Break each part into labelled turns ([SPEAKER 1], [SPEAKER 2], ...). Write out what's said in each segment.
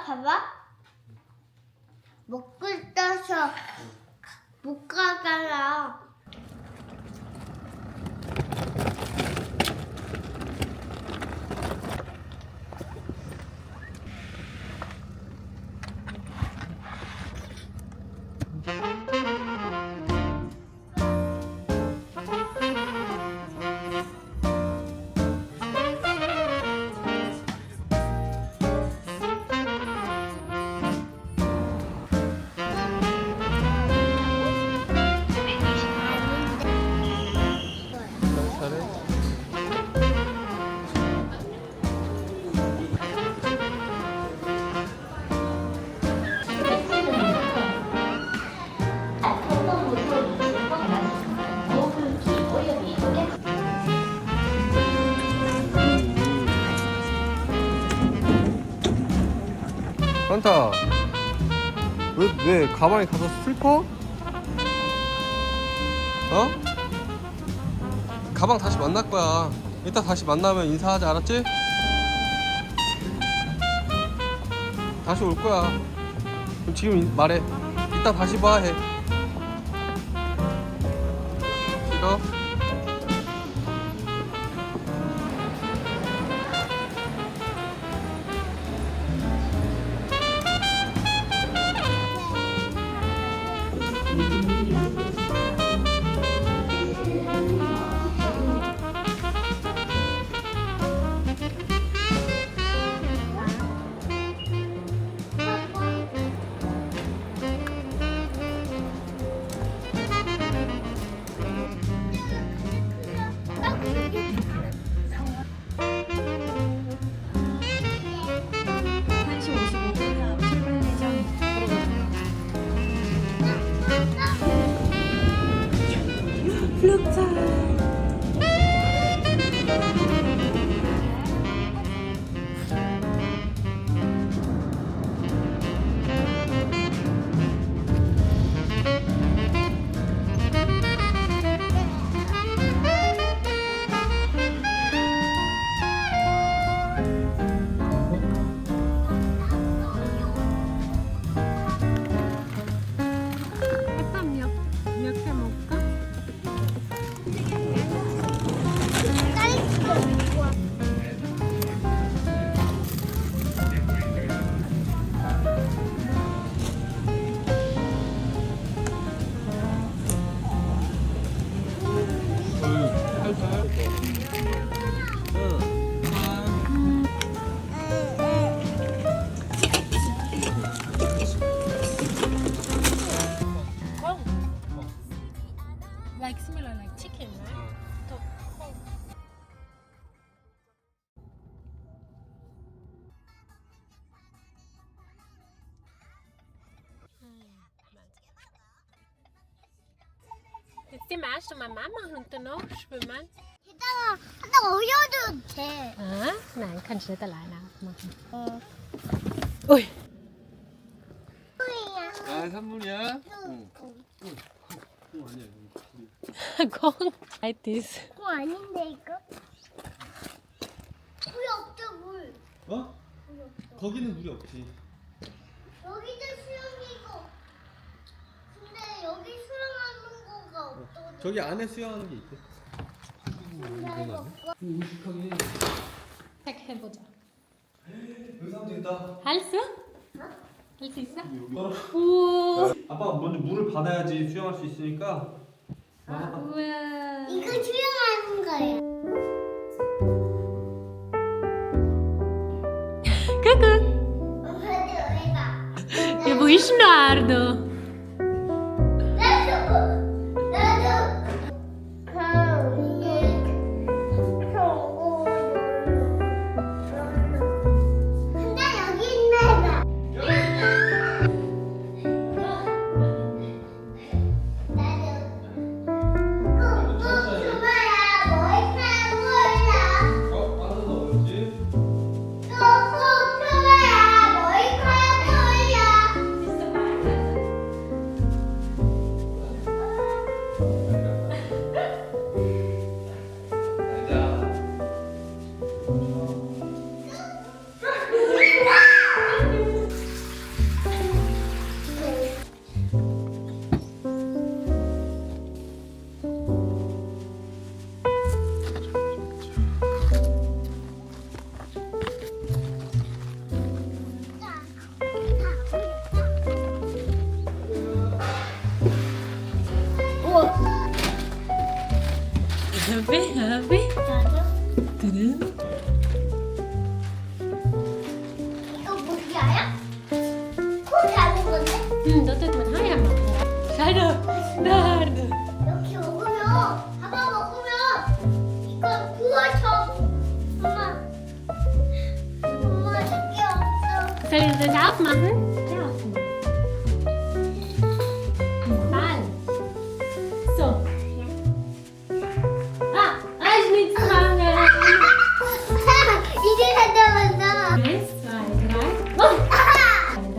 [SPEAKER 1] 봐봐. 먹고 있어서 못 가잖아.
[SPEAKER 2] 산타, 왜 가방에 가서 슬퍼? 어? 가방 다시 만날 거야. 이따 다시 만나면 인사하자, 알았지? 다시 올 거야. 그럼 지금 말해. 이따 다시 봐 해. 싫어?
[SPEAKER 3] Like similar like chicken, right? So, Jetzt die meisten meine Mama und danach schwimmen.
[SPEAKER 1] 이따가 하나 올려도 돼.
[SPEAKER 3] Ah, nein, kannst du nicht alleine aufmachen.
[SPEAKER 1] 어.
[SPEAKER 3] Ui.
[SPEAKER 2] 아, 선물이야? 응. 아니야.
[SPEAKER 3] Gong. Like this.
[SPEAKER 1] 그거 아닌데 이거? 물 없죠 물.
[SPEAKER 2] 어? 거기는 물이 없지.
[SPEAKER 1] 여기도 수영이고. 근데 여기 수영하는 거가 없거든.
[SPEAKER 2] 저기 안에 수영하는 게 있대. 우식하게.
[SPEAKER 3] 색 해보자.
[SPEAKER 2] 여기 사람도 있다.
[SPEAKER 3] 할 수? 할 수 있어? 우와.
[SPEAKER 2] 아빠가 먼저 물을 받아야지 수영할 수 있으니까.
[SPEAKER 3] 우와.
[SPEAKER 1] 이거 수영하는 거야.
[SPEAKER 3] Coucou. Je bouge noir. 하비. 드릉.
[SPEAKER 1] 이거 뭐야? 코 잡은 건데?
[SPEAKER 3] Đó tức mình thấy em mà. Sai được. Đó được.
[SPEAKER 1] 이렇게 먹으면 밥을 먹으면 이건 부어져. 엄마 이게 없어.
[SPEAKER 3] Soll ich das aufmachen? Ja. Ball. So. Ah, ich nichts machen.
[SPEAKER 1] 이제 찾아봤어.
[SPEAKER 3] 1, 2, 3. Oh. 3.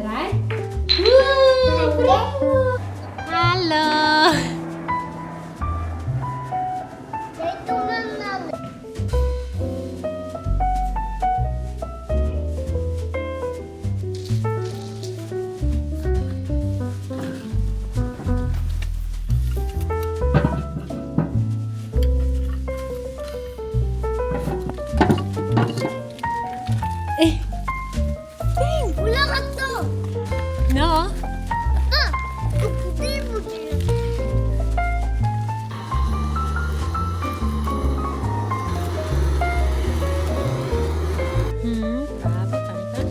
[SPEAKER 3] Hallo.
[SPEAKER 1] 내 동안만. 올라갔어.
[SPEAKER 3] No.
[SPEAKER 1] 그 부들부들.
[SPEAKER 3] Bravo, danke.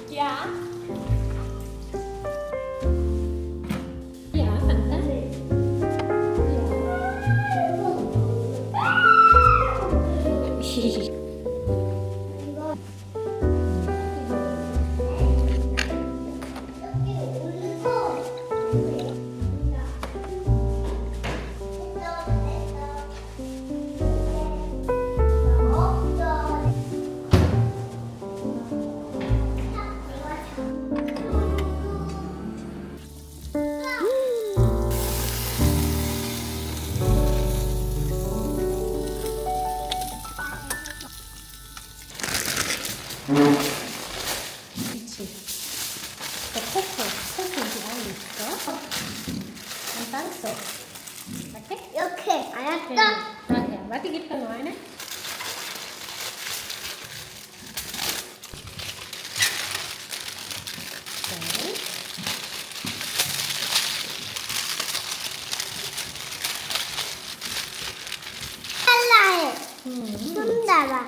[SPEAKER 3] Ja. Ja, danke. Ja. 그치. 코코 이거 있어? Ein Tanzo. Okay?
[SPEAKER 1] 이렇게 알았어?
[SPEAKER 3] Okay, warte, gib da noch eine. So.
[SPEAKER 1] 할라해. 손 잡아.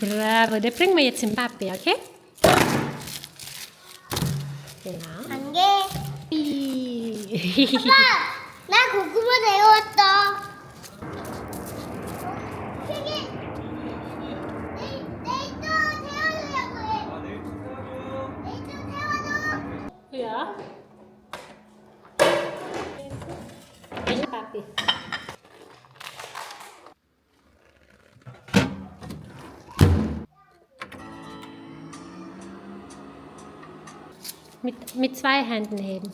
[SPEAKER 3] Bravo, den bringen wir jetzt im Papi, okay? Genau.
[SPEAKER 1] 한 개. 아빠, 나 고구마 데워왔어. 되게 내일 또 데워주려고 해. 내일 또 데워줘.
[SPEAKER 3] Ja. Im Papi. Mit 2 Händen heben.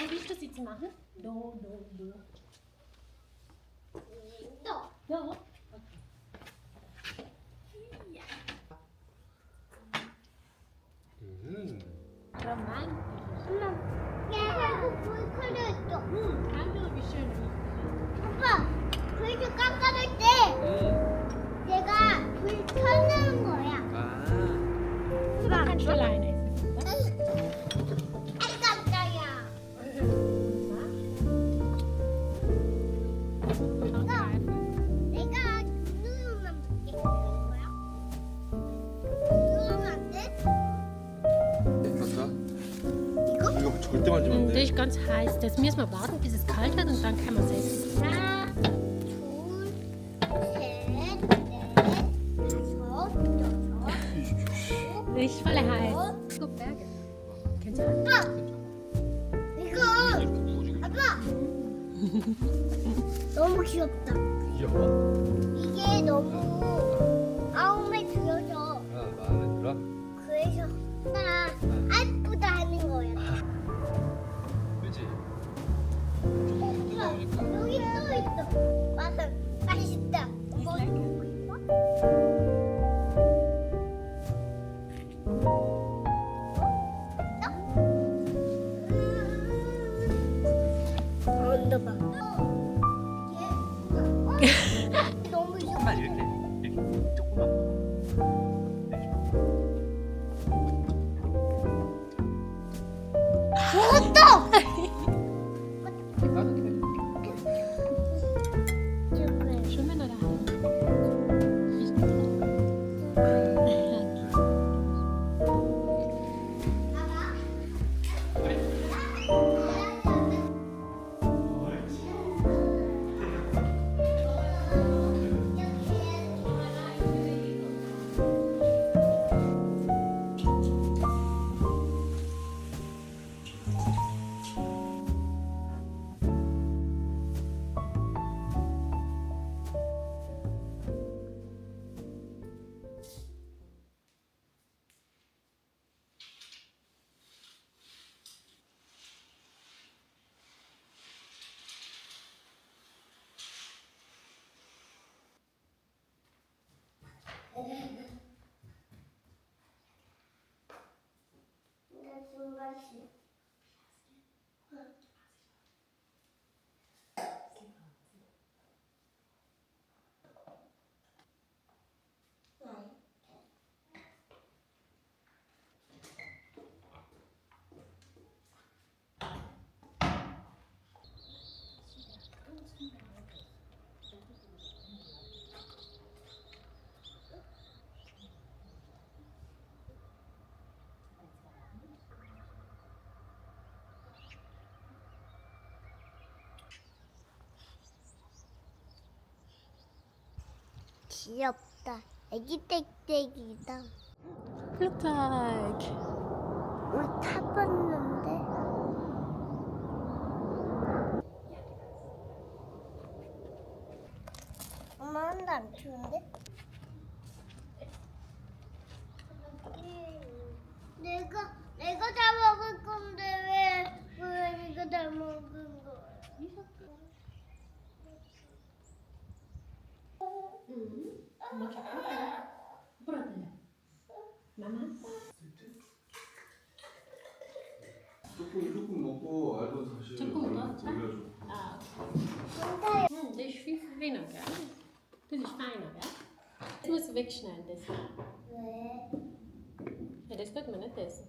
[SPEAKER 3] Willst du das jetzt machen? Do.
[SPEAKER 1] 또.
[SPEAKER 3] Do. Romantisch.
[SPEAKER 1] 엄마, 깨하고 불 켜졌어.
[SPEAKER 3] Hallo, wie schön.
[SPEAKER 1] 아빠, 불좀 깜깜할 때 내가 불 켜는 거야.
[SPEAKER 3] Du kannst alleine essen.
[SPEAKER 1] 아, 깜짝이야. 내가 누르만 볼게. 거야? 누르면 안 돼?
[SPEAKER 2] 아까
[SPEAKER 1] 이거?
[SPEAKER 2] 이거 절대 만지면 안
[SPEAKER 3] Das
[SPEAKER 2] 돼.
[SPEAKER 3] ist ganz heiß. Das müssen wir warten, bis es kalt wird und dann kann man es essen.
[SPEAKER 1] 하나, 둘, 셋, 넷,
[SPEAKER 3] ich falle heiß. Guck, Berge. Kennst du das?
[SPEAKER 1] 이거 아빠 너무 귀엽다.
[SPEAKER 2] 귀여워?
[SPEAKER 1] 이게 너무 마음에 들어서
[SPEAKER 2] 마음에 들어?
[SPEAKER 1] 그래서 나 예쁘다 하는 거야.
[SPEAKER 2] 그치?
[SPEAKER 1] 여기 또 있어. 맞아, 맛있다. 뭐 먹고 싶어? 봐. 너무 귀여워.
[SPEAKER 2] 조금만 이렇게 조금만.
[SPEAKER 1] 먹었다.
[SPEAKER 3] Schwimmen oder halten?
[SPEAKER 1] 귀엽다. 애기 땡땡이다.
[SPEAKER 3] Look like.
[SPEAKER 1] 우리 타봤는데. 엄마 한도 안 추운데? 내가 다 먹을 건데 왜 이거 다 먹은 거야?
[SPEAKER 2] 조금 먹고 알고 다시 올려줘.
[SPEAKER 3] Das ist viel feiner, gell? Das ist feiner, gell? Das muss wegschneiden, das.
[SPEAKER 1] 왜?
[SPEAKER 3] Ja, das wird man nicht essen.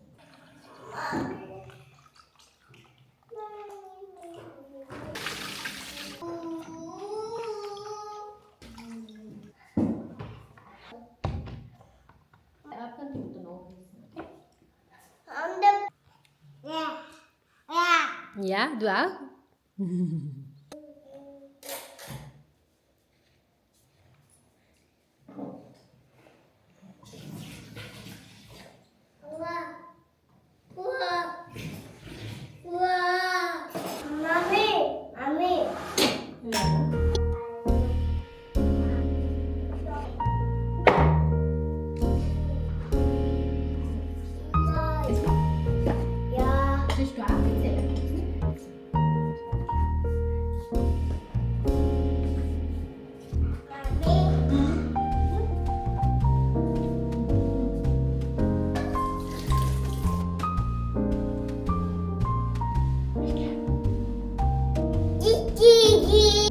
[SPEAKER 3] Aber könnt ihr gut noch essen, okay?
[SPEAKER 1] 안 돼.
[SPEAKER 3] Ja, du auch?
[SPEAKER 1] 우와. 마미.
[SPEAKER 3] Ja.
[SPEAKER 1] 야.
[SPEAKER 3] Das ist du auch gezählt.
[SPEAKER 1] 찌찌기.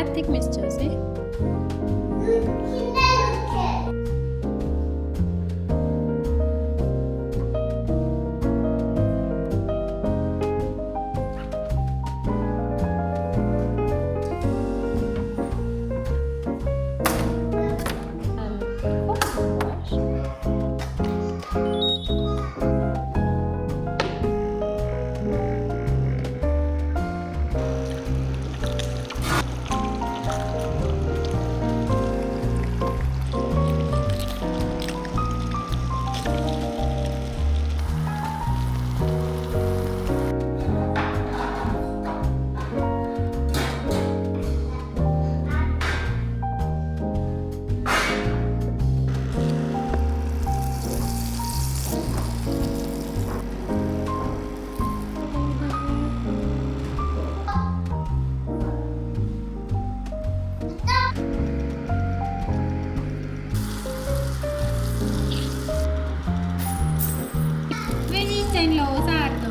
[SPEAKER 3] Galactic Miss Josie.
[SPEAKER 1] 킨데르케.
[SPEAKER 3] Venite in Losardo.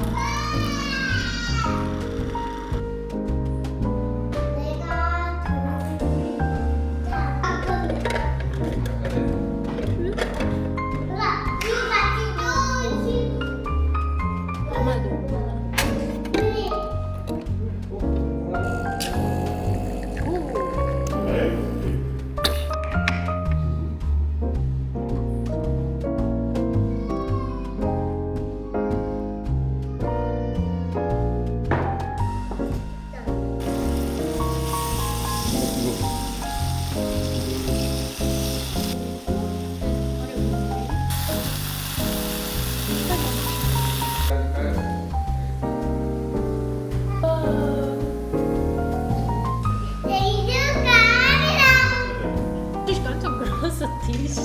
[SPEAKER 3] Das ist ganz ein großer Tisch.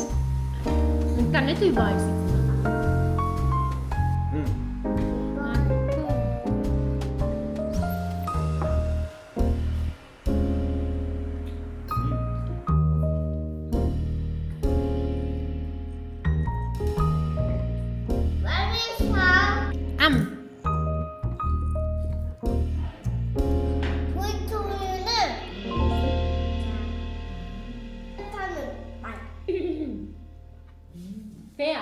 [SPEAKER 3] Man kann nicht überall sitzen. Am. Wer?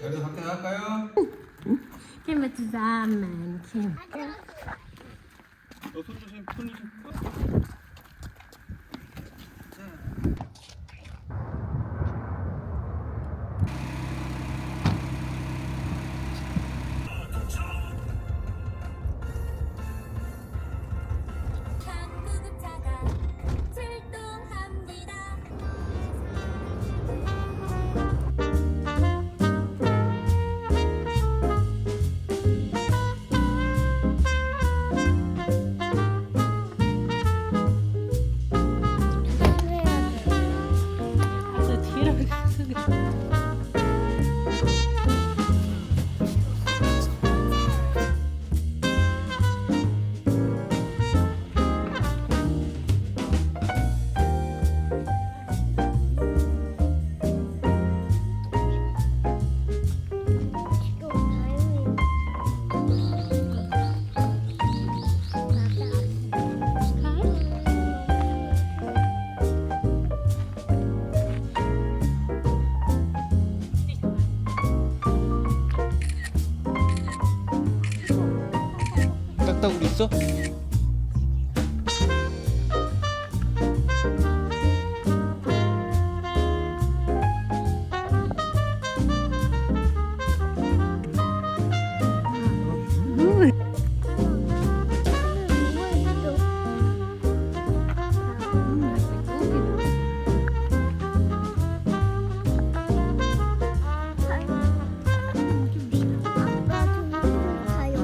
[SPEAKER 2] 여기서 밖에 나갈까요?
[SPEAKER 3] Gehen wir zusammen.
[SPEAKER 2] 손 조심, 손 조심.
[SPEAKER 4] 구급차가 출동합니다.
[SPEAKER 3] Also Tiere.
[SPEAKER 2] 딱따구리 있어?
[SPEAKER 1] 아빠 좀 가요.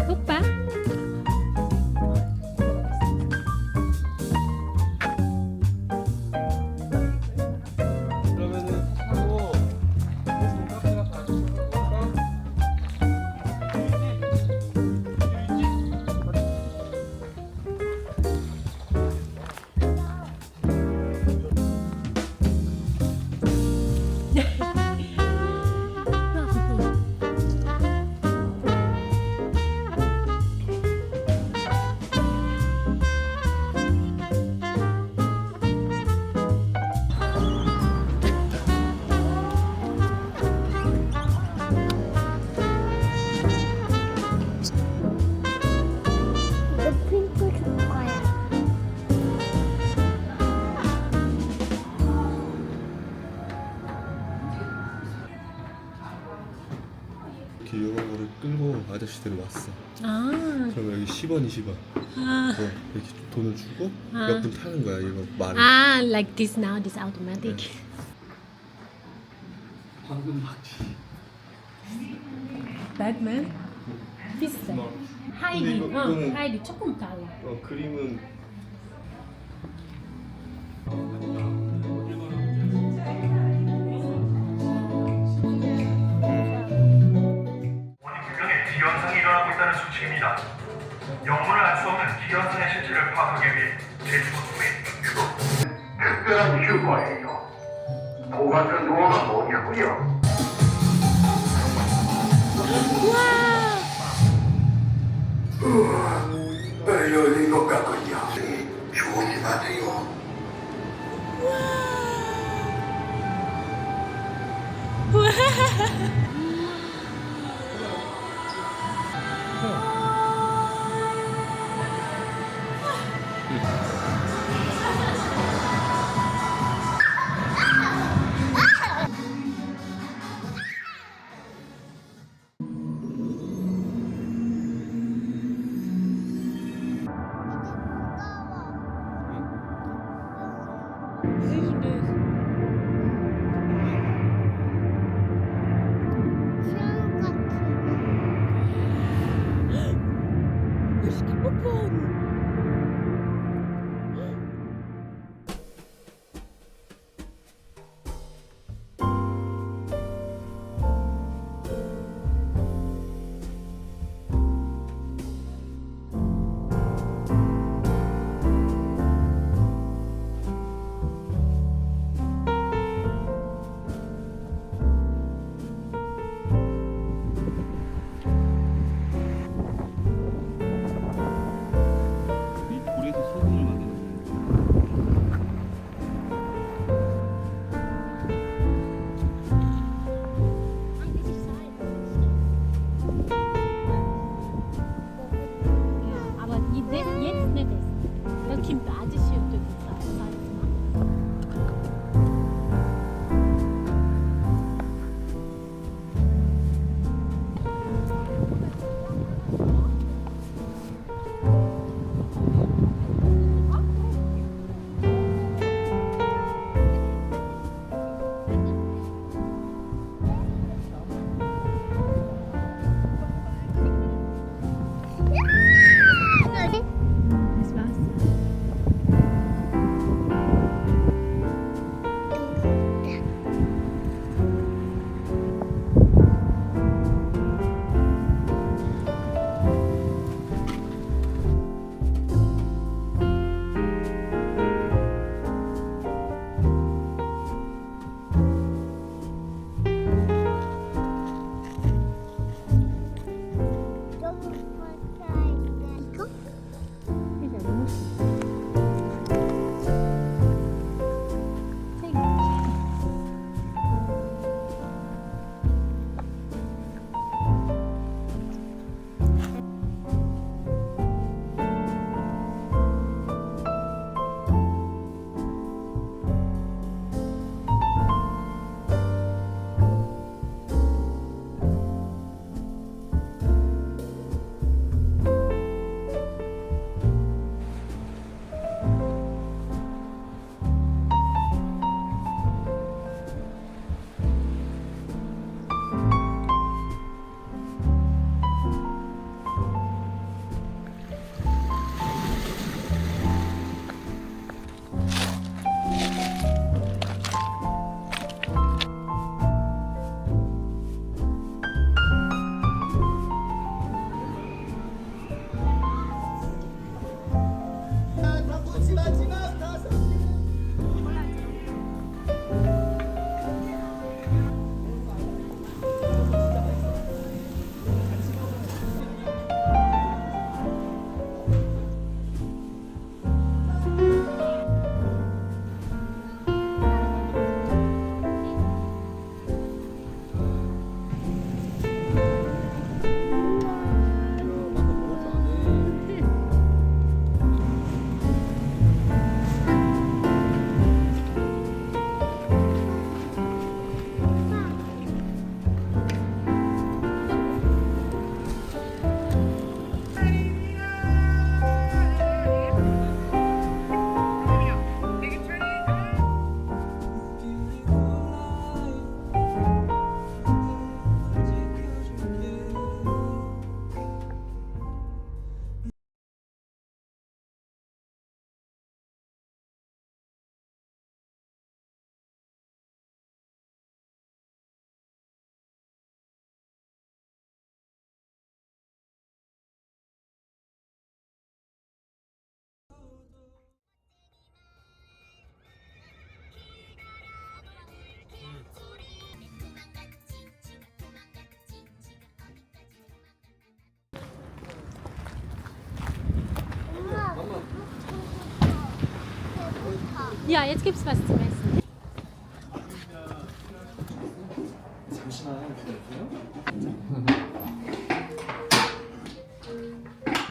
[SPEAKER 3] 오빠.
[SPEAKER 2] 그러면은 하고 카페 가서 같이 볼까?
[SPEAKER 1] 이거 핑크 줄 거야.
[SPEAKER 2] 이렇게 이런 거를 끌고 아저씨들이 왔어.
[SPEAKER 3] 아.
[SPEAKER 2] 그러면 여기 10원, 20원.
[SPEAKER 3] 아.
[SPEAKER 2] 이렇게 돈을 주고
[SPEAKER 3] 아.
[SPEAKER 2] 몇 분 타는 거야. 이거 말을.
[SPEAKER 3] Ah, like this now, this automatic.
[SPEAKER 2] 방금 막지.
[SPEAKER 3] Batman? 비슷해. 하이디,
[SPEAKER 2] 근데 이거는-
[SPEAKER 3] 하이디 조금 달라.
[SPEAKER 2] 그림은
[SPEAKER 5] 분명히 기현상이 일어나고 있다는 수치입니다. 영문을 알 수 없는 기현상의 실체를 파악하기 위해 제주도의 특별한 휴거예요. 도같은 도어가 뭐냐고요? 열린 것 같군요. 조심하세요.
[SPEAKER 1] 수영 같은.
[SPEAKER 2] 이 돌에서 소금을 만드는 거야.
[SPEAKER 3] Aber jetzt nicht. Da kommt der Addis hier durch die Salz. Das war's.
[SPEAKER 1] 이거?
[SPEAKER 3] 이게 너무 Ja, jetzt gibt's was zum Essen.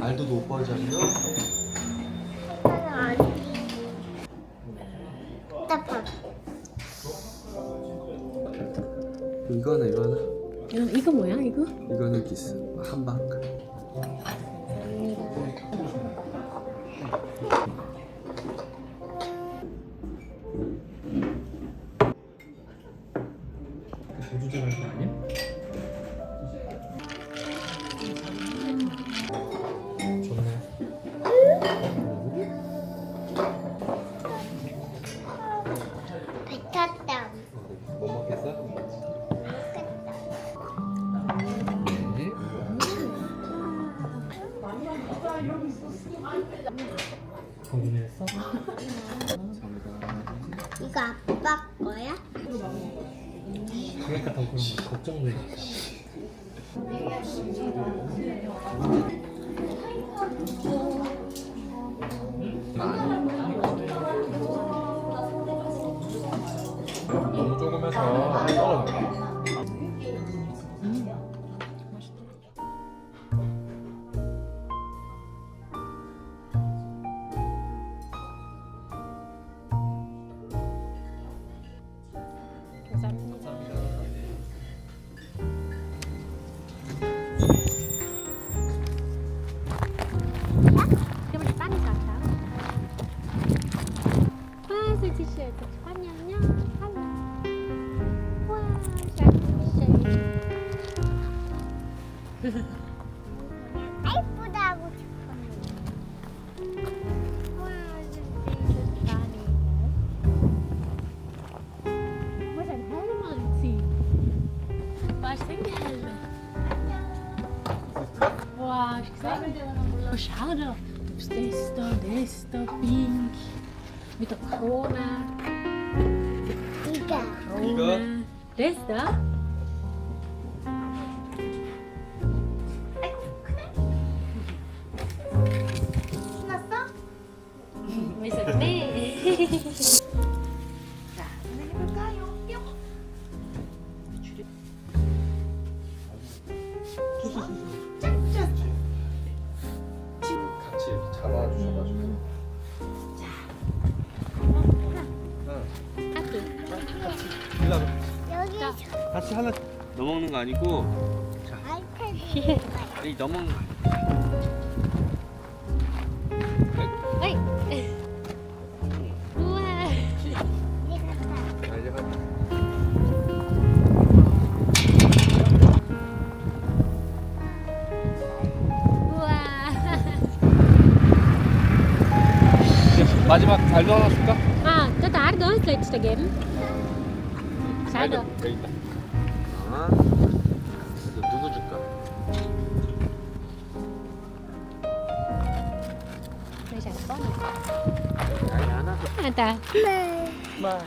[SPEAKER 2] 알도도 오빠 자리요?
[SPEAKER 1] 아니. 답답.
[SPEAKER 2] 이거는
[SPEAKER 3] 이거 뭐야, 이거?
[SPEAKER 2] 이거는 기스 한박. 제주제 갈거 아니야? 좋네.
[SPEAKER 1] 뱉었다.
[SPEAKER 2] 뭐 먹겠어? 네. 고민했어?
[SPEAKER 1] 이거 아빠 거야?
[SPEAKER 2] 그러니까 더 걱정돼. 너무 조금해서 썰어.
[SPEAKER 3] 감사합니다. Cái bánh bánh sao sao? Wow, sự chia sẻ của con nhau nhá. Wow, sao
[SPEAKER 1] 예쁘다고 싶었는데. 와, 진짜
[SPEAKER 3] Wat een helemaal zien. Waar zijn die helmen? Wow, ik zei. Oh, schade. Dus deze, pink. Met de corona.
[SPEAKER 1] 이거.
[SPEAKER 3] Corona. Deze.
[SPEAKER 1] 신났어?
[SPEAKER 3] Is het mee?
[SPEAKER 1] 자, 오늘 해볼까요? 뿅. 짠짠.
[SPEAKER 2] 같이 이렇게 잡아주셔가지고. 일로
[SPEAKER 1] 여기
[SPEAKER 2] 같이 하나 너 먹는 거 아니고
[SPEAKER 1] 아이패드.
[SPEAKER 2] 이 너 먹는 거.
[SPEAKER 3] Hoi. Wow.
[SPEAKER 1] 내가 다.
[SPEAKER 2] 이제 가. 마지막 달도 하나 줄까?
[SPEAKER 3] Ah, dat daar door het leukste game. Zij door.
[SPEAKER 2] 여기 있다. 아, 그래서 누구 줄까?
[SPEAKER 3] Wij zijn spannend.
[SPEAKER 2] 아니 하나.
[SPEAKER 3] Ah, daar. Wow.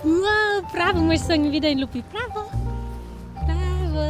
[SPEAKER 3] Wow, bravo, mas sangue vida em lupi. Bravo. Bravo.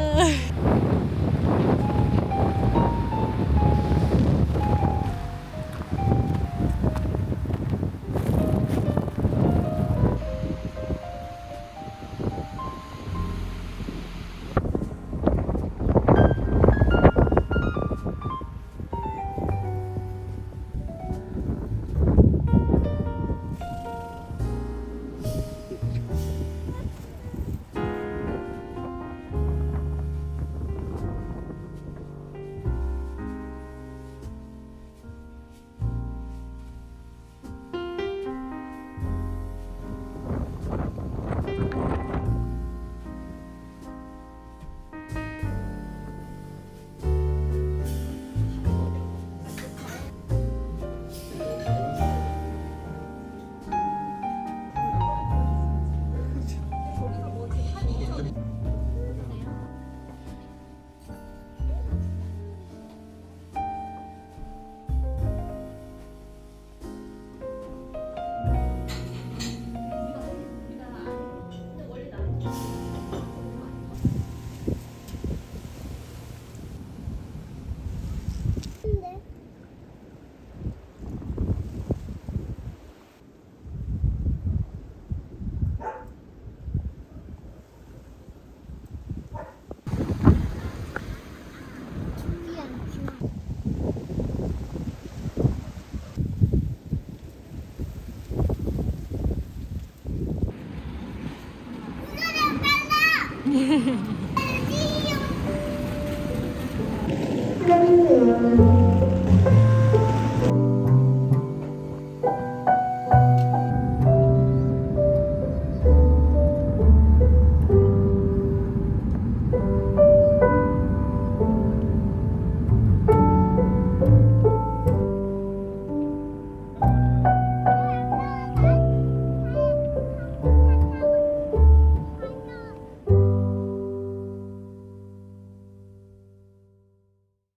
[SPEAKER 1] 띠용.